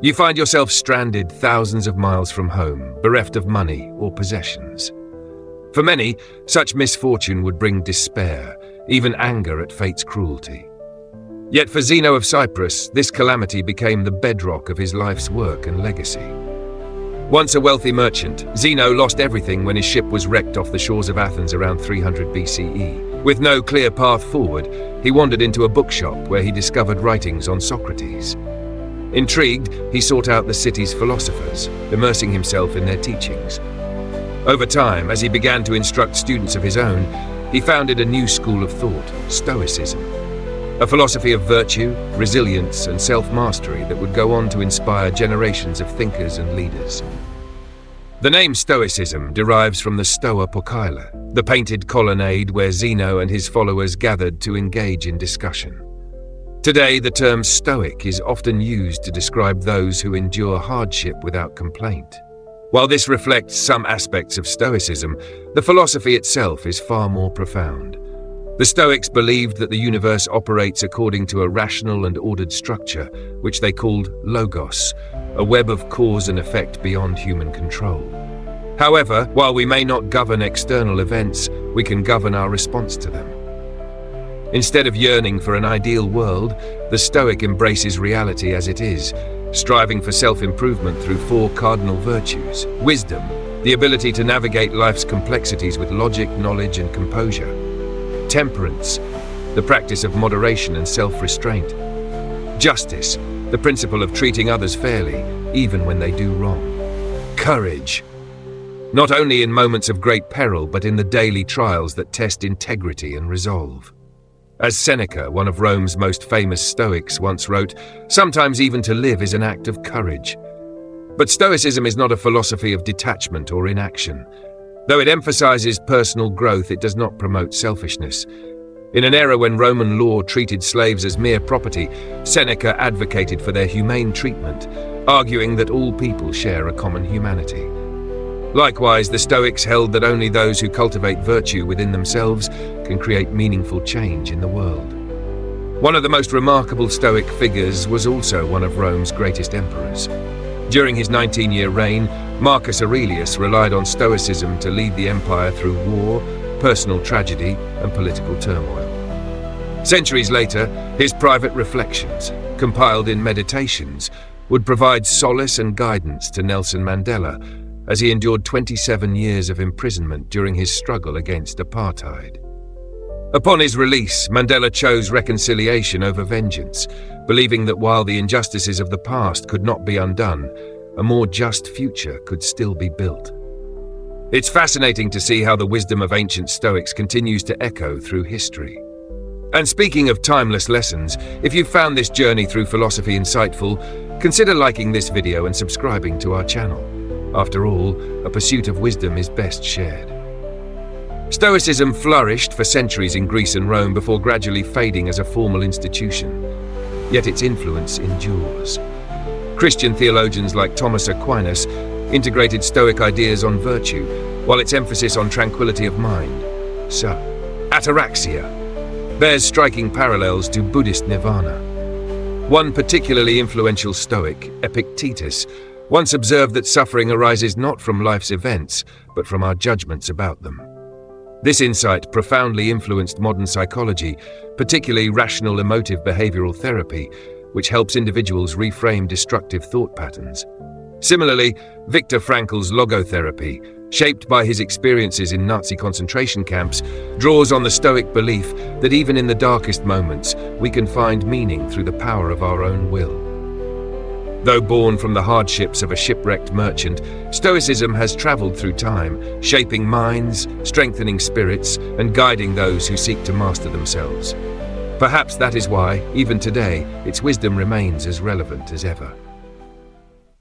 You find yourself stranded thousands of miles from home, bereft of money or possessions. For many, such misfortune would bring despair, even anger at fate's cruelty. Yet for Zeno of Cyprus, this calamity became the bedrock of his life's work and legacy. Once a wealthy merchant, Zeno lost everything when his ship was wrecked off the shores of Athens around 300 BCE. With no clear path forward, he wandered into a bookshop where he discovered writings on Socrates. Intrigued, he sought out the city's philosophers, immersing himself in their teachings. Over time, as he began to instruct students of his own, he founded a new school of thought, Stoicism, a philosophy of virtue, resilience, and self-mastery that would go on to inspire generations of thinkers and leaders. The name Stoicism derives from the Stoa Poikile, the painted colonnade where Zeno and his followers gathered to engage in discussion. Today, the term Stoic is often used to describe those who endure hardship without complaint. While this reflects some aspects of Stoicism, the philosophy itself is far more profound. The Stoics believed that the universe operates according to a rational and ordered structure, which they called logos, a web of cause and effect beyond human control. However, while we may not govern external events, we can govern our response to them. Instead of yearning for an ideal world, the Stoic embraces reality as it is, striving for self-improvement through four cardinal virtues: wisdom, the ability to navigate life's complexities with logic, knowledge, and composure; temperance, the practice of moderation and self-restraint; justice, the principle of treating others fairly, even when they do wrong; courage, not only in moments of great peril, but in the daily trials that test integrity and resolve. As Seneca, one of Rome's most famous Stoics, once wrote, "Sometimes even to live is an act of courage." But Stoicism is not a philosophy of detachment or inaction. Though it emphasizes personal growth, it does not promote selfishness. In an era when Roman law treated slaves as mere property, Seneca advocated for their humane treatment, arguing that all people share a common humanity. Likewise, the Stoics held that only those who cultivate virtue within themselves can create meaningful change in the world. One of the most remarkable Stoic figures was also one of Rome's greatest emperors. During his 19-year reign, Marcus Aurelius relied on Stoicism to lead the empire through war, personal tragedy, and political turmoil. Centuries later, his private reflections, compiled in Meditations, would provide solace and guidance to Nelson Mandela, as he endured 27 years of imprisonment during his struggle against apartheid. Upon his release, Mandela chose reconciliation over vengeance, believing that while the injustices of the past could not be undone, a more just future could still be built. It's fascinating to see how the wisdom of ancient Stoics continues to echo through history. And speaking of timeless lessons, if you found this journey through philosophy insightful, consider liking this video and subscribing to our channel. After all, a pursuit of wisdom is best shared. Stoicism flourished for centuries in Greece and Rome before gradually fading as a formal institution. Yet its influence endures. Christian theologians like Thomas Aquinas integrated Stoic ideas on virtue, while its emphasis on tranquility of mind, ataraxia, bears striking parallels to Buddhist nirvana. One particularly influential Stoic, Epictetus, once observed that suffering arises not from life's events, but from our judgments about them. This insight profoundly influenced modern psychology, particularly rational emotive behavioral therapy, which helps individuals reframe destructive thought patterns. Similarly, Viktor Frankl's logotherapy, shaped by his experiences in Nazi concentration camps, draws on the Stoic belief that even in the darkest moments, we can find meaning through the power of our own will. Though born from the hardships of a shipwrecked merchant, Stoicism has traveled through time, shaping minds, strengthening spirits, and guiding those who seek to master themselves. Perhaps that is why, even today, its wisdom remains as relevant as ever.